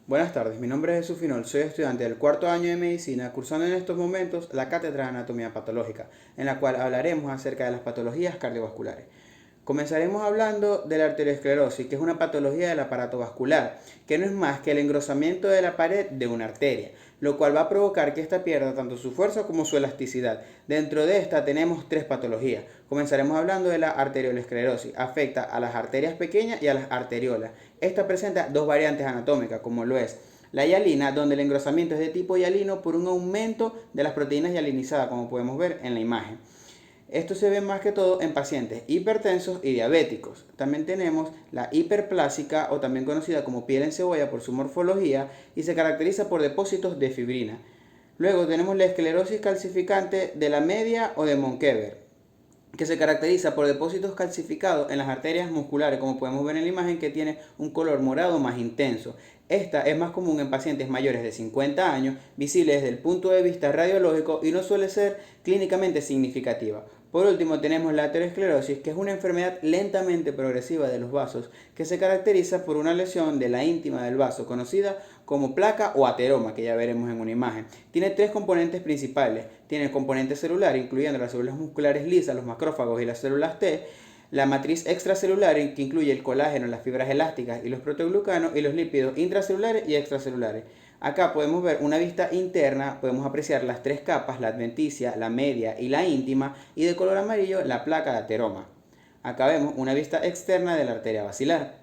Buenas tardes, mi nombre es Jesús Finol, soy estudiante del cuarto año de medicina, cursando en estos momentos la cátedra de anatomía patológica, en la cual hablaremos acerca de las patologías cardiovasculares. Comenzaremos hablando de la arteriosclerosis, que es una patología del aparato vascular, que no es más que el engrosamiento de la pared de una arteria, lo cual va a provocar que ésta pierda tanto su fuerza como su elasticidad. Dentro de esta tenemos tres patologías. Comenzaremos hablando de la arteriolesclerosis. Afecta a las arterias pequeñas y a las arteriolas. Esta presenta dos variantes anatómicas, como lo es la hialina, donde el engrosamiento es de tipo hialino por un aumento de las proteínas hialinizadas, como podemos ver en la imagen. Esto se ve más que todo en pacientes hipertensos y diabéticos. También tenemos la hiperplásica, o también conocida como piel en cebolla por su morfología, y se caracteriza por depósitos de fibrina. Luego tenemos la esclerosis calcificante de la media o de Monkever, que se caracteriza por depósitos calcificados en las arterias musculares, como podemos ver en la imagen, que tiene un color morado más intenso. Esta es más común en pacientes mayores de 50 años, visible desde el punto de vista radiológico y no suele ser clínicamente significativa. Por último tenemos la aterosclerosis, que es una enfermedad lentamente progresiva de los vasos, que se caracteriza por una lesión de la íntima del vaso, conocida como placa o ateroma, que ya veremos en una imagen. Tiene tres componentes principales. Tiene el componente celular, incluyendo las células musculares lisas, los macrófagos y las células T, la matriz extracelular, que incluye el colágeno, las fibras elásticas y los proteoglucanos, y los lípidos intracelulares y extracelulares. Acá podemos ver una vista interna, podemos apreciar las tres capas, la adventicia, la media y la íntima, y de color amarillo la placa de ateroma. Acá vemos una vista externa de la arteria basilar.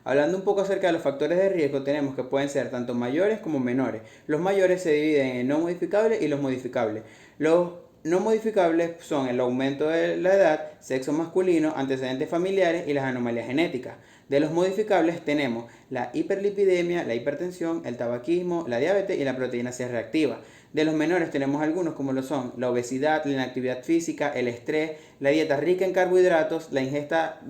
Hablando un poco acerca de los factores de riesgo, tenemos que pueden ser tanto mayores como menores. Los mayores se dividen en no modificables y los modificables. Los no modificables son el aumento de la edad, sexo masculino, antecedentes familiares y las anomalías genéticas. De los modificables tenemos la hiperlipidemia, la hipertensión, el tabaquismo, la diabetes y la proteína C reactiva. De los menores tenemos algunos como lo son la obesidad, la inactividad física, el estrés, la dieta rica en carbohidratos, la ingesta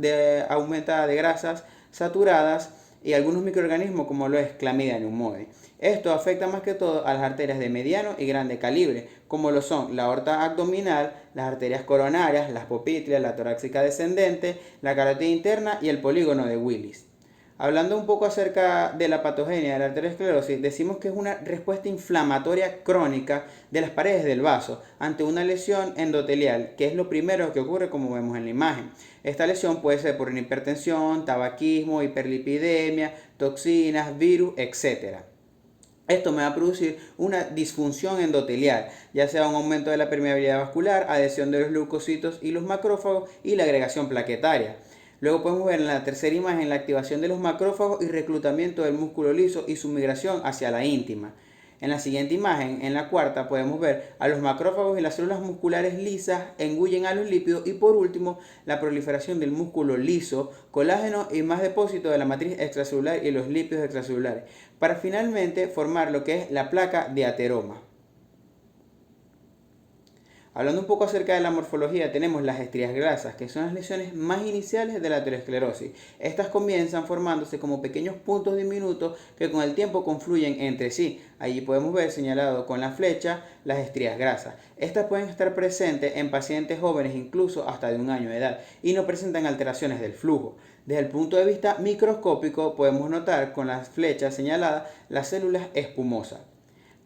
aumentada de grasas saturadas y algunos microorganismos como lo es Clamidia pneumoniae. Esto afecta más que todo a las arterias de mediano y grande calibre, como lo son la aorta abdominal, las arterias coronarias, las popliteas, la torácica descendente, la carótida interna y el polígono de Willis. Hablando un poco acerca de la patogenia de la arteriosclerosis, decimos que es una respuesta inflamatoria crónica de las paredes del vaso ante una lesión endotelial, que es lo primero que ocurre como vemos en la imagen. Esta lesión puede ser por una hipertensión, tabaquismo, hiperlipidemia, toxinas, virus, etc. Esto me va a producir una disfunción endotelial, ya sea un aumento de la permeabilidad vascular, adhesión de los leucocitos y los macrófagos y la agregación plaquetaria. Luego podemos ver en la tercera imagen la activación de los macrófagos y reclutamiento del músculo liso y su migración hacia la íntima. En la siguiente imagen, en la cuarta, podemos ver a los macrófagos y las células musculares lisas engullen a los lípidos, y por último la proliferación del músculo liso, colágeno y más depósito de la matriz extracelular y los lípidos extracelulares, para finalmente formar lo que es la placa de ateroma. Hablando un poco acerca de la morfología, tenemos las estrías grasas, que son las lesiones más iniciales de la aterosclerosis. Estas comienzan formándose como pequeños puntos diminutos que con el tiempo confluyen entre sí. Allí podemos ver señalado con la flecha las estrías grasas. Estas pueden estar presentes en pacientes jóvenes, incluso hasta de un año de edad, y no presentan alteraciones del flujo. Desde el punto de vista microscópico podemos notar con las flechas señaladas las células espumosas.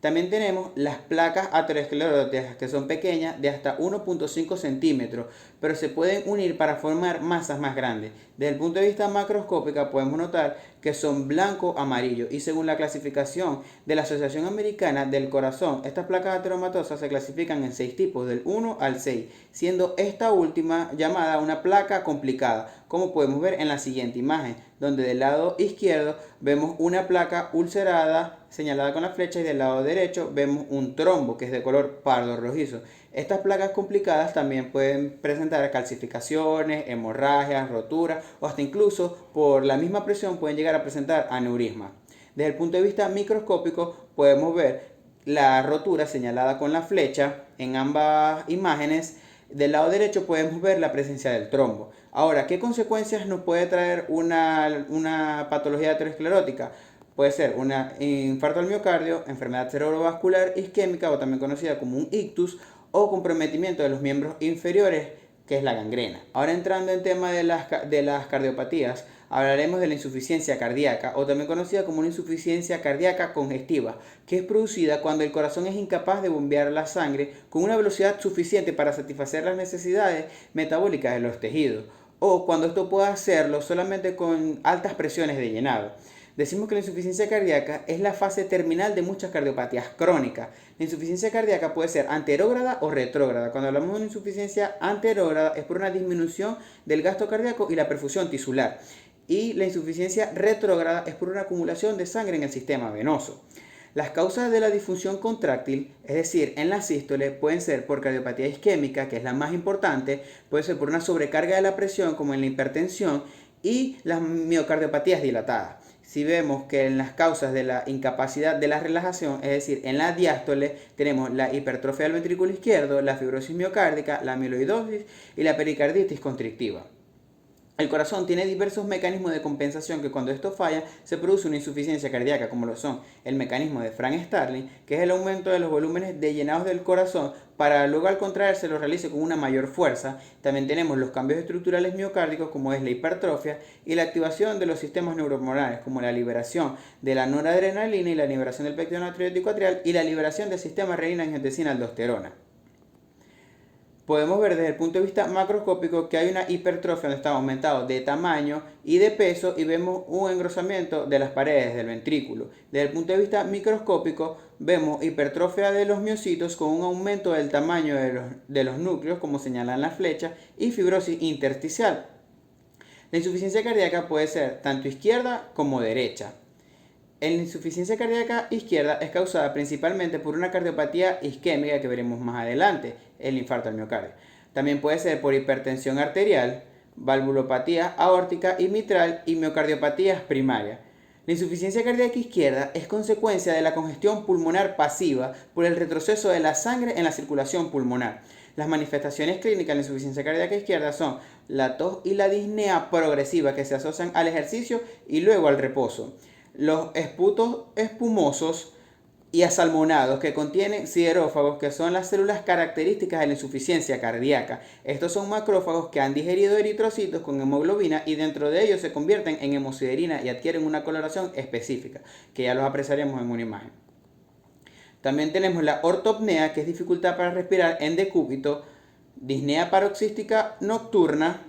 También tenemos las placas ateroscleróticas, que son pequeñas, de hasta 1,5 centímetros, pero se pueden unir para formar masas más grandes. Desde el punto de vista macroscópico podemos notar que son blanco-amarillo, y según la clasificación de la Asociación Americana del Corazón, estas placas ateromatosas se clasifican en 6 tipos, del 1 al 6, siendo esta última llamada una placa complicada, como podemos ver en la siguiente imagen, donde del lado izquierdo vemos una placa ulcerada señalada con la flecha, y del lado derecho vemos un trombo que es de color pardo rojizo. Estas placas complicadas también pueden presentar calcificaciones, hemorragias, roturas, o hasta incluso por la misma presión pueden llegar a presentar aneurisma. Desde el punto de vista microscópico podemos ver la rotura señalada con la flecha en ambas imágenes. Del lado derecho podemos ver la presencia del trombo. Ahora, ¿qué consecuencias nos puede traer una patología aterosclerótica? Puede ser un infarto al miocardio, enfermedad cerebrovascular isquémica, o también conocida como un ictus, o comprometimiento de los miembros inferiores, que es la gangrena. Ahora entrando en tema de las cardiopatías, hablaremos de la insuficiencia cardíaca, o también conocida como una insuficiencia cardíaca congestiva, que es producida cuando el corazón es incapaz de bombear la sangre con una velocidad suficiente para satisfacer las necesidades metabólicas de los tejidos, o cuando esto puede hacerlo solamente con altas presiones de llenado. Decimos que la insuficiencia cardíaca es la fase terminal de muchas cardiopatías crónicas. La insuficiencia cardíaca puede ser anterógrada o retrógrada. Cuando hablamos de una insuficiencia anterógrada es por una disminución del gasto cardíaco y la perfusión tisular. Y la insuficiencia retrógrada es por una acumulación de sangre en el sistema venoso. Las causas de la disfunción contráctil, es decir, en la sístole, pueden ser por cardiopatía isquémica, que es la más importante, puede ser por una sobrecarga de la presión, como en la hipertensión, y las miocardiopatías dilatadas. Si vemos que en las causas de la incapacidad de la relajación, es decir, en la diástole, tenemos la hipertrofia del ventrículo izquierdo, la fibrosis miocárdica, la amiloidosis y la pericarditis constrictiva. El corazón tiene diversos mecanismos de compensación que cuando estos fallan se produce una insuficiencia cardíaca, como lo son el mecanismo de Frank-Starling, que es el aumento de los volúmenes de llenados del corazón para luego al contraerse lo realice con una mayor fuerza. También tenemos los cambios estructurales miocárdicos como es la hipertrofia y la activación de los sistemas neurohormonales como la liberación de la noradrenalina y la liberación del péptido natriurético atrial y la liberación del sistema renina-angiotensina-aldosterona. Podemos ver desde el punto de vista macroscópico que hay una hipertrofia donde está aumentado de tamaño y de peso y vemos un engrosamiento de las paredes del ventrículo. Desde el punto de vista microscópico vemos hipertrofia de los miocitos con un aumento del tamaño de los núcleos, como señalan las flechas, y fibrosis intersticial. La insuficiencia cardíaca puede ser tanto izquierda como derecha. La insuficiencia cardíaca izquierda es causada principalmente por una cardiopatía isquémica que veremos más adelante, el infarto al miocardio. También puede ser por hipertensión arterial, valvulopatía aórtica y mitral y miocardiopatías primarias. La insuficiencia cardíaca izquierda es consecuencia de la congestión pulmonar pasiva por el retroceso de la sangre en la circulación pulmonar. Las manifestaciones clínicas de la insuficiencia cardíaca izquierda son la tos y la disnea progresiva que se asocian al ejercicio y luego al reposo. Los esputos espumosos y asalmonados que contienen siderófagos, que son las células características de la insuficiencia cardíaca. Estos son macrófagos que han digerido eritrocitos con hemoglobina y dentro de ellos se convierten en hemosiderina y adquieren una coloración específica, que ya los apreciaremos en una imagen. También tenemos la ortopnea, que es dificultad para respirar en decúbito, disnea paroxística nocturna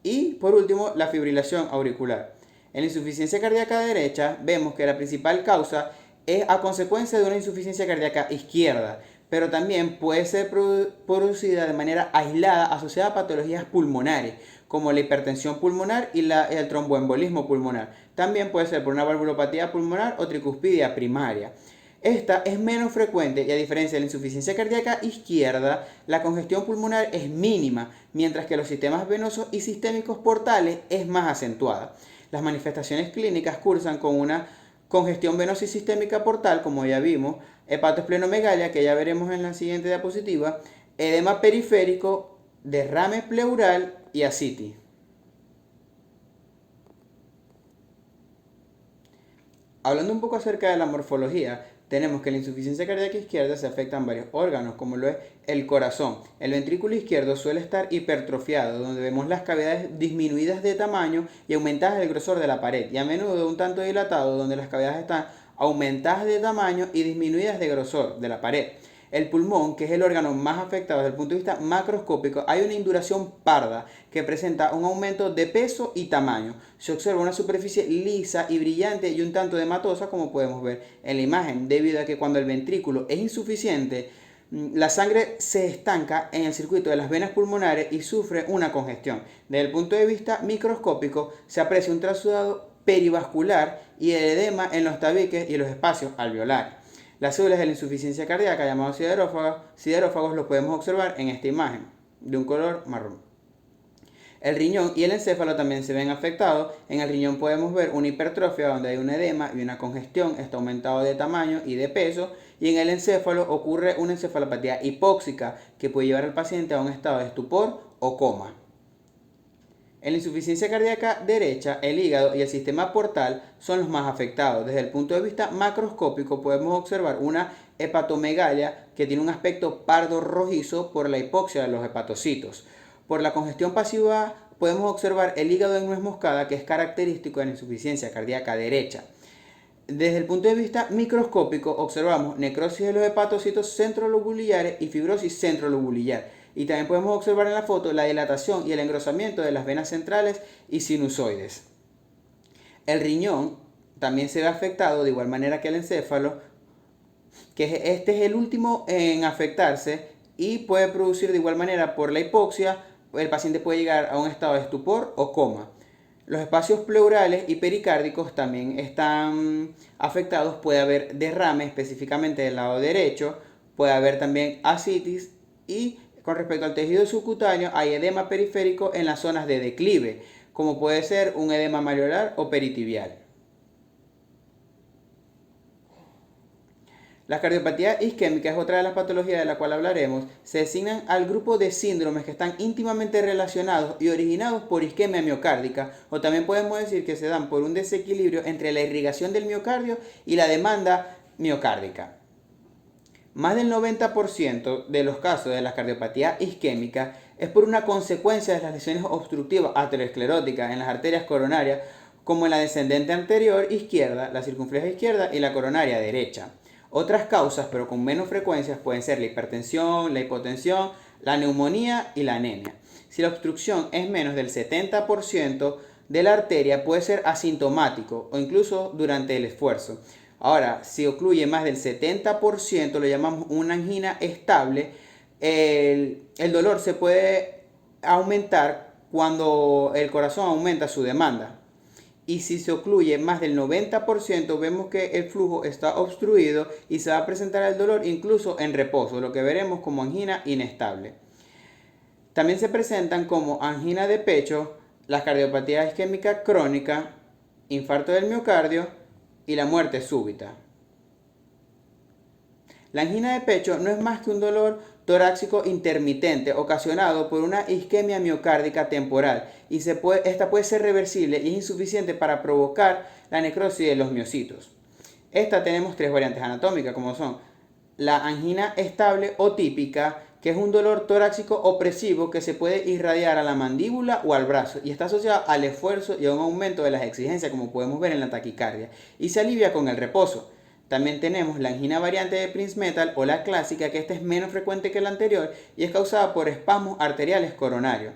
y, por último, la fibrilación auricular. En la insuficiencia cardíaca derecha vemos que la principal causa es a consecuencia de una insuficiencia cardíaca izquierda, pero también puede ser producida de manera aislada asociada a patologías pulmonares, como la hipertensión pulmonar y el tromboembolismo pulmonar. También puede ser por una valvulopatía pulmonar o tricuspidia primaria. Esta es menos frecuente y a diferencia de la insuficiencia cardíaca izquierda, la congestión pulmonar es mínima, mientras que los sistemas venosos y sistémicos portales es más acentuada. Las manifestaciones clínicas cursan con una congestión venosa y sistémica portal, como ya vimos, hepatoesplenomegalia, que ya veremos en la siguiente diapositiva, edema periférico, derrame pleural y ascitis. Hablando un poco acerca de la morfología, tenemos que la insuficiencia cardíaca izquierda se afecta en varios órganos, como lo es el corazón. El ventrículo izquierdo suele estar hipertrofiado, donde vemos las cavidades disminuidas de tamaño y aumentadas del grosor de la pared, y a menudo un tanto dilatado, donde las cavidades están aumentadas de tamaño y disminuidas de grosor de la pared. El pulmón, que es el órgano más afectado desde el punto de vista macroscópico, hay una induración parda que presenta un aumento de peso y tamaño. Se observa una superficie lisa y brillante y un tanto hematosa, como podemos ver en la imagen, debido a que cuando el ventrículo es insuficiente, la sangre se estanca en el circuito de las venas pulmonares y sufre una congestión. Desde el punto de vista microscópico, se aprecia un trasudado perivascular y el edema en los tabiques y los espacios alveolares. Las células de la insuficiencia cardíaca, llamados siderófagos, los podemos observar en esta imagen, de un color marrón. El riñón y el encéfalo también se ven afectados. En el riñón podemos ver una hipertrofia donde hay un edema y una congestión, está aumentado de tamaño y de peso. Y en el encéfalo ocurre una encefalopatía hipóxica que puede llevar al paciente a un estado de estupor o coma. En la insuficiencia cardíaca derecha, el hígado y el sistema portal son los más afectados. Desde el punto de vista macroscópico podemos observar una hepatomegalia que tiene un aspecto pardo rojizo por la hipoxia de los hepatocitos. Por la congestión pasiva podemos observar el hígado en nuez moscada, que es característico de la insuficiencia cardíaca derecha. Desde el punto de vista microscópico, observamos necrosis de los hepatocitos centrolobulillares y fibrosis centrolobulillar. Y también podemos observar en la foto la dilatación y el engrosamiento de las venas centrales y sinusoides. El riñón también se ve afectado de igual manera que el encéfalo, que este es el último en afectarse y puede producir de igual manera por la hipoxia. El paciente puede llegar a un estado de estupor o coma. Los espacios pleurales y pericárdicos también están afectados. Puede haber derrame específicamente del lado derecho, puede haber también ascitis y con respecto al tejido subcutáneo hay edema periférico en las zonas de declive, como puede ser un edema mareolar o peritibial. La cardiopatía isquémica es otra de las patologías de la cual hablaremos. Se designan al grupo de síndromes que están íntimamente relacionados y originados por isquemia miocárdica, o también podemos decir que se dan por un desequilibrio entre la irrigación del miocardio y la demanda miocárdica. Más del 90% de los casos de la cardiopatía isquémica es por una consecuencia de las lesiones obstructivas ateroscleróticas en las arterias coronarias, como en la descendente anterior izquierda, la circunfleja izquierda y la coronaria derecha. Otras causas, pero con menos frecuencias, pueden ser la hipertensión, la hipotensión, la neumonía y la anemia. Si la obstrucción es menos del 70% de la arteria, puede ser asintomático o incluso durante el esfuerzo. Ahora, si ocluye más del 70%, lo llamamos una angina estable. El dolor se puede aumentar cuando el corazón aumenta su demanda. Y si se ocluye más del 90%, vemos que el flujo está obstruido y se va a presentar el dolor incluso en reposo, lo que veremos como angina inestable. También se presentan como angina de pecho, la cardiopatía isquémica crónica, infarto del miocardio y la muerte súbita. La angina de pecho no es más que un dolor torácico intermitente ocasionado por una isquemia miocárdica temporal y esta puede ser reversible y es insuficiente para provocar la necrosis de los miocitos. Esta tenemos tres variantes anatómicas, como son la angina estable o típica, que es un dolor torácico opresivo que se puede irradiar a la mandíbula o al brazo y está asociado al esfuerzo y a un aumento de las exigencias, como podemos ver en la taquicardia, y se alivia con el reposo. También tenemos la angina variante de Prinzmetal o la clásica, que esta es menos frecuente que la anterior y es causada por espasmos arteriales coronarios.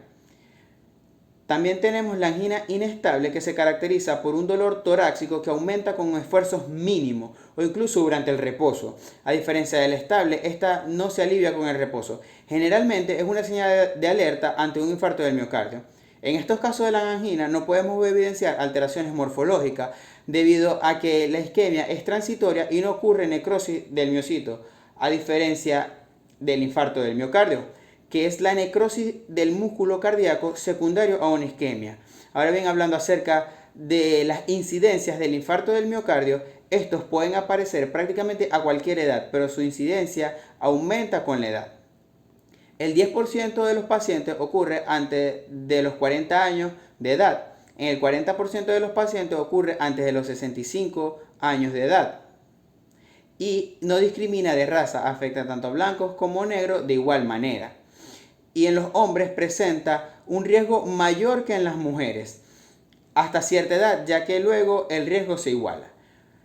También tenemos la angina inestable, que se caracteriza por un dolor torácico que aumenta con esfuerzos mínimos o incluso durante el reposo. A diferencia del estable, esta no se alivia con el reposo. Generalmente es una señal de alerta ante un infarto del miocardio. En estos casos de la angina no podemos evidenciar alteraciones morfológicas debido a que la isquemia es transitoria y no ocurre necrosis del miocito, a diferencia del infarto del miocardio, que es la necrosis del músculo cardíaco secundario a una isquemia. Ahora bien, hablando acerca de las incidencias del infarto del miocardio, estos pueden aparecer prácticamente a cualquier edad, pero su incidencia aumenta con la edad. El 10% de los pacientes ocurre antes de los 40 años de edad. En el 40% de los pacientes ocurre antes de los 65 años de edad. Y no discrimina de raza, afecta tanto a blancos como negros de igual manera. Y en los hombres presenta un riesgo mayor que en las mujeres, hasta cierta edad, ya que luego el riesgo se iguala.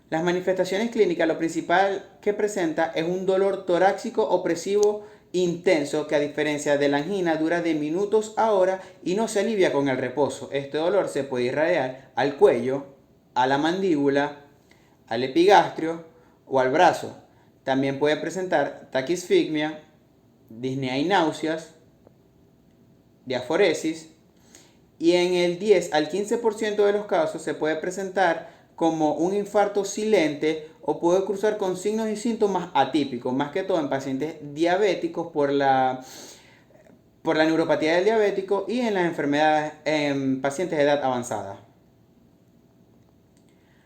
Las manifestaciones clínicas, lo principal que presenta es un dolor torácico opresivo intenso que, a diferencia de la angina, dura de minutos a horas y no se alivia con el reposo. Este dolor se puede irradiar al cuello, a la mandíbula, al epigastrio o al brazo. También puede presentar taquisfigmia, disnea y náuseas, diaforesis, y en el 10 al 15% de los casos se puede presentar como un infarto silente o puede cruzar con signos y síntomas atípicos, más que todo en pacientes diabéticos por la neuropatía del diabético y en las enfermedades en pacientes de edad avanzada.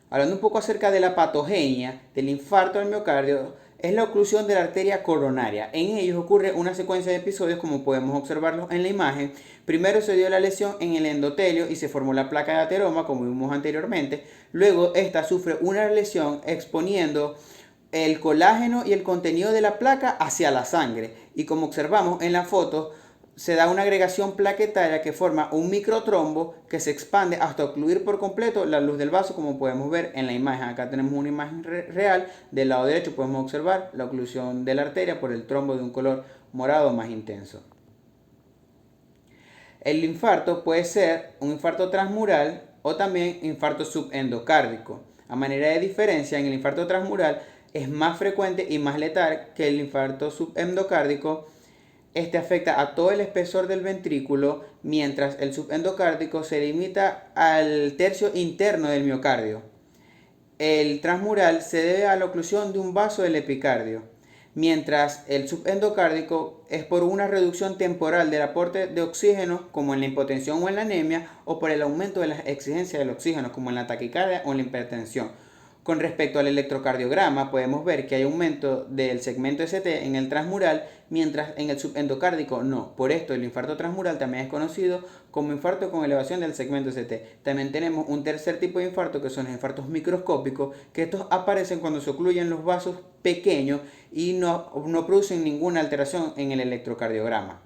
Hablando un poco acerca de la patogenia del infarto del miocardio, es la oclusión de la arteria coronaria. En ellos ocurre una secuencia de episodios, como podemos observarlo en la imagen. Primero se dio la lesión en el endotelio y se formó la placa de ateroma, como vimos anteriormente. Luego esta sufre una lesión exponiendo el colágeno y el contenido de la placa hacia la sangre. Y como observamos en la foto, se da una agregación plaquetaria que forma un microtrombo que se expande hasta ocluir por completo la luz del vaso, como podemos ver en la imagen. Acá tenemos una imagen real. Del lado derecho podemos observar la oclusión de la arteria por el trombo de un color morado más intenso. El infarto puede ser un infarto transmural o también infarto subendocárdico. A manera de diferencia, en el infarto transmural es más frecuente y más letal que el infarto subendocárdico. Este afecta a todo el espesor del ventrículo, mientras el subendocárdico se limita al tercio interno del miocardio. El transmural se debe a la oclusión de un vaso del epicardio, mientras el subendocárdico es por una reducción temporal del aporte de oxígeno, como en la hipotensión o en la anemia, o por el aumento de la exigencia del oxígeno, como en la taquicardia o en la hipertensión. Con respecto al electrocardiograma, podemos ver que hay aumento del segmento ST en el transmural, mientras en el subendocárdico no. Por esto, el infarto transmural también es conocido como infarto con elevación del segmento ST. También tenemos un tercer tipo de infarto, que son los infartos microscópicos, que estos aparecen cuando se ocluyen los vasos pequeños y no producen ninguna alteración en el electrocardiograma.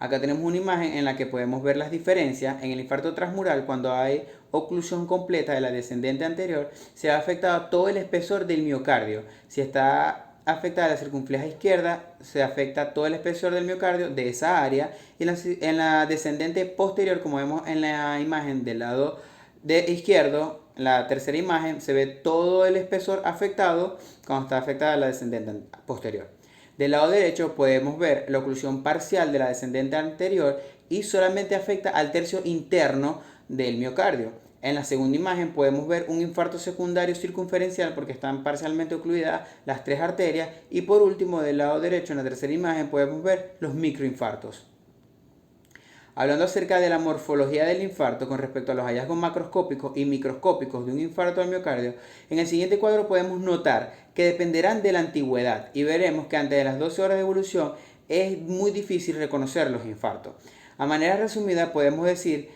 Acá tenemos una imagen en la que podemos ver las diferencias. En el infarto transmural, cuando hay oclusión completa de la descendente anterior, se va afectado todo el espesor del miocardio. Si está afectada la circunfleja izquierda, se afecta todo el espesor del miocardio de esa área. Y en la descendente posterior, como vemos en la imagen del lado izquierdo, la tercera imagen, se ve todo el espesor afectado cuando está afectada la descendente posterior. Del lado derecho podemos ver la oclusión parcial de la descendente anterior y solamente afecta al tercio interno del miocardio. En la segunda imagen podemos ver un infarto secundario circunferencial porque están parcialmente ocluidas las tres arterias. Y por último, del lado derecho, en la tercera imagen, podemos ver los microinfartos. Hablando acerca de la morfología del infarto con respecto a los hallazgos macroscópicos y microscópicos de un infarto al miocardio, en el siguiente cuadro podemos notar que dependerán de la antigüedad y veremos que antes de las 12 horas de evolución es muy difícil reconocer los infartos. A manera resumida podemos decir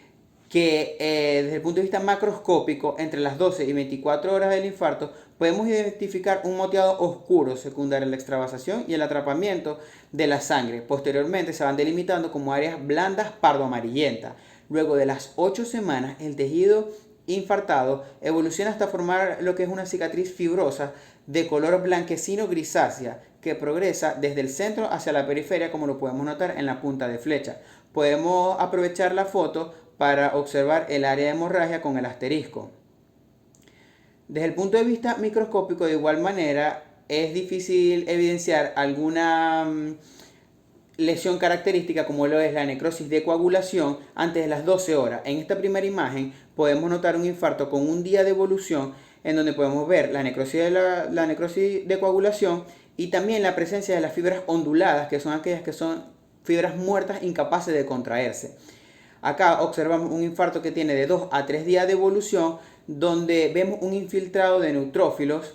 que desde el punto de vista macroscópico, entre las 12 y 24 horas del infarto, podemos identificar un moteado oscuro secundario a la extravasación y el atrapamiento de la sangre. Posteriormente se van delimitando como áreas blandas pardo-amarillentas. Luego de las 8 semanas, el tejido infartado evoluciona hasta formar lo que es una cicatriz fibrosa de color blanquecino grisácea que progresa desde el centro hacia la periferia, como lo podemos notar en la punta de flecha. Podemos aprovechar la foto para observar el área de hemorragia con el asterisco. Desde el punto de vista microscópico, de igual manera, es difícil evidenciar alguna lesión característica como lo es la necrosis de coagulación antes de las 12 horas. En esta primera imagen podemos notar un infarto con un día de evolución en donde podemos ver la necrosis de coagulación y también la presencia de las fibras onduladas, que son aquellas que son fibras muertas incapaces de contraerse. Acá observamos un infarto que tiene de 2 a 3 días de evolución, donde vemos un infiltrado de neutrófilos.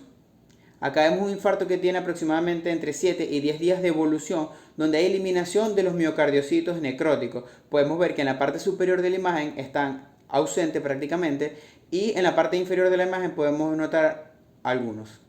Acá vemos un infarto que tiene aproximadamente entre 7 y 10 días de evolución, donde hay eliminación de los miocardiocitos necróticos. Podemos ver que en la parte superior de la imagen están ausentes prácticamente y en la parte inferior de la imagen podemos notar algunos.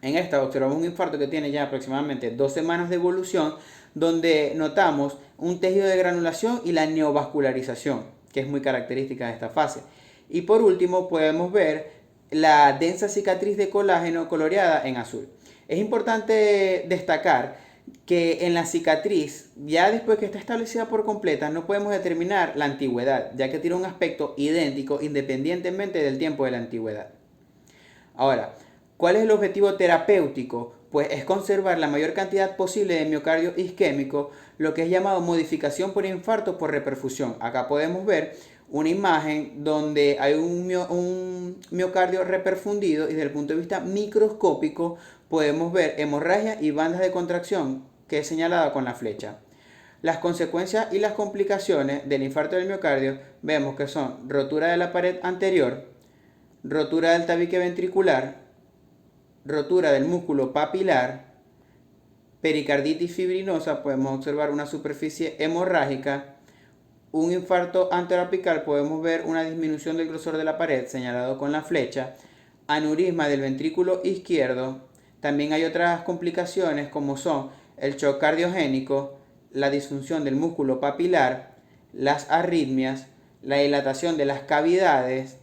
En esta observamos un infarto que tiene ya aproximadamente 2 semanas de evolución, donde notamos un tejido de granulación y la neovascularización, que es muy característica de esta fase. Y por último podemos ver la densa cicatriz de colágeno coloreada en azul. Es importante destacar que en la cicatriz, ya después que está establecida por completa, no podemos determinar la antigüedad, ya que tiene un aspecto idéntico independientemente del tiempo de la antigüedad. Ahora, ¿cuál es el objetivo terapéutico? Pues es conservar la mayor cantidad posible de miocardio isquémico, lo que es llamado modificación por infarto por reperfusión. Acá podemos ver una imagen donde hay un miocardio reperfundido y desde el punto de vista microscópico podemos ver hemorragia y bandas de contracción, que es señalada con la flecha. Las consecuencias y las complicaciones del infarto del miocardio vemos que son rotura de la pared anterior, rotura del tabique ventricular, rotura del músculo papilar, pericarditis fibrinosa, podemos observar una superficie hemorrágica, un infarto anteroapical, podemos ver una disminución del grosor de la pared, señalado con la flecha, aneurisma del ventrículo izquierdo. También hay otras complicaciones como son el shock cardiogénico, la disfunción del músculo papilar, las arritmias, la dilatación de las cavidades,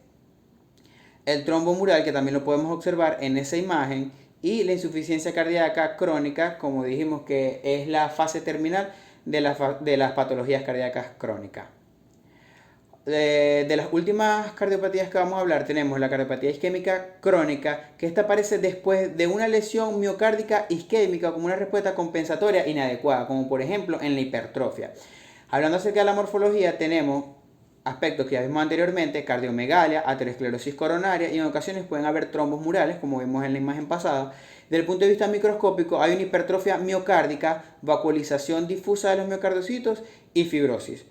el trombo mural, que también lo podemos observar en esa imagen, y la insuficiencia cardíaca crónica, como dijimos que es la fase terminal de las patologías cardíacas crónicas. De las últimas cardiopatías que vamos a hablar tenemos la cardiopatía isquémica crónica, que esta aparece después de una lesión miocárdica isquémica como una respuesta compensatoria inadecuada, como por ejemplo en la hipertrofia. Hablando acerca de la morfología, tenemos aspectos que ya vimos anteriormente: cardiomegalia, aterosclerosis coronaria, y en ocasiones pueden haber trombos murales, como vimos en la imagen pasada. Desde el punto de vista microscópico, hay una hipertrofia miocárdica, vacuolización difusa de los miocardiocitos y fibrosis.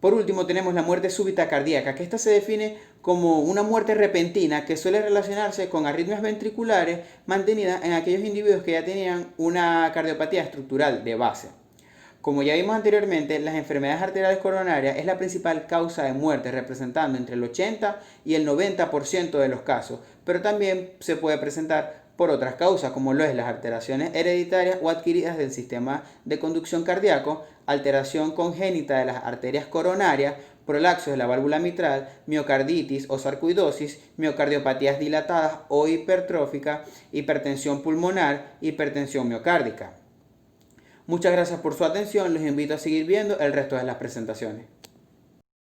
Por último, tenemos la muerte súbita cardíaca, que esta se define como una muerte repentina que suele relacionarse con arritmias ventriculares mantenidas en aquellos individuos que ya tenían una cardiopatía estructural de base. Como ya vimos anteriormente, las enfermedades arteriales coronarias es la principal causa de muerte, representando entre el 80 y el 90% de los casos, pero también se puede presentar por otras causas, como lo es las alteraciones hereditarias o adquiridas del sistema de conducción cardíaco, alteración congénita de las arterias coronarias, prolapso de la válvula mitral, miocarditis o sarcoidosis, miocardiopatías dilatadas o hipertróficas, hipertensión pulmonar, hipertensión miocárdica. Muchas gracias por su atención, los invito a seguir viendo el resto de las presentaciones.